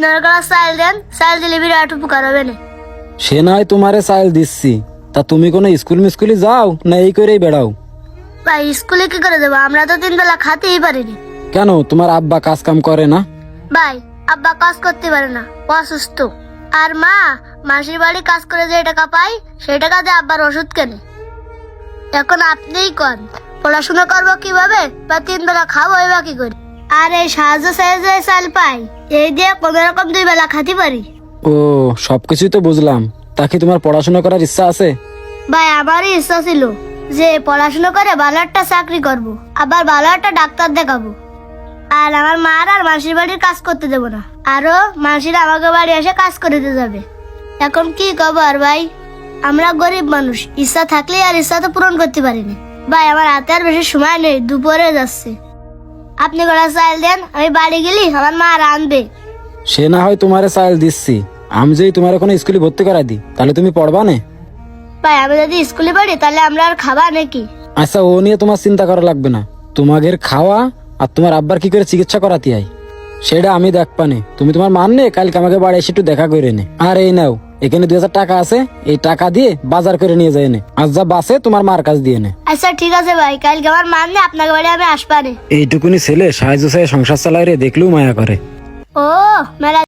আপনার কাছে চাল দেন, চাল দিলে বিরাট উপকার হবে না। সে নয় তোমারে চাইল দিচ্ছি, তা তুমি কোনো স্কুল মিস্কুলে যাও না এই করেই বেড়াও? ভাই স্কুলে কি করে দেবো, আমরা তো 3 বেলা খাতেই পারিনি। কেন তোমার আব্বা কাজ কাম করে না? ভাই আব্বা কাজ করতে পারে না, অসুস্থ। আর মা মাসির বাড়ি কাজ করে যে টাকা পাই সেই টাকা দিয়ে আব্বার ওষুধ কেনে। এখন আপনিই কন, পড়াশোনা করবো কিভাবে, বা 3 বেলা খাবো এবার কি করি? আর এই সাহায্য সাহায্য চাল পাই, এই দিয়ে কোনো রকম 2 বেলা খাতে পারি। ও, সবকিছুই তো বুঝলাম, তা কি তোমার পড়াশোনা করার ইচ্ছা আছে? ভাই আমারই ইচ্ছা ছিল যে পড়াশোনা করে ভালো একটা চাকরি করব, আবার ভালো একটা ডাক্তার দেখাবো। আর আমার মার আর মাসির বাড়ির কাজ করতে দেবো না, আরো মাসির আমাকে বাড়ি এসে কাজ করে দিতে যাবে। এখন কি করবো আর ভাই, আমরা গরিব মানুষ, ইচ্ছা থাকলে আর ইচ্ছা তো পূরণ করতে পারিনি। ভাই আমার হাতে আর বেশি সময় নেই, দুপুরে যাচ্ছে। আপনি গোটা চাল দেন, আমি বাড়ি গেলি আমার মা রাঁধবে। সে না হয় তোমারে চাইল দিচ্ছি, আমি যদি তোমার কোনো স্কুলে ভর্তি করাই দিই তাহলে তুমি পড়বা না? ভাই আমি যদি স্কুলে পড়ি তাহলে আমরা আর খাবা নাকি? আচ্ছা, ও নিয়ে তোমার চিন্তা করা লাগবে না। তোমাদের খাওয়া আর তোমার আব্বার কি করে চিকিৎসা করাতে হয় সেটা আমি দেখবানে। তুমি তোমার মান নে, কালকে আমাকে বাড়ি এসে একটু দেখা করে নে। আর এই নাও, এখানে 2000 টাকা আছে, এই টাকা দিয়ে বাজার করে নিয়ে যায় নে, আর যা বাসে তোমার মার কাছ দিয়ে নে। আচ্ছা ঠিক আছে ভাই, কালকে আমার মান নেই, আপনাকে বাড়ি আমি আসবানে। এইটুকুনি ছেলে সাহায্য চাই সংসার চালায় রে, দেখলেও মায়া করে। ও মেলা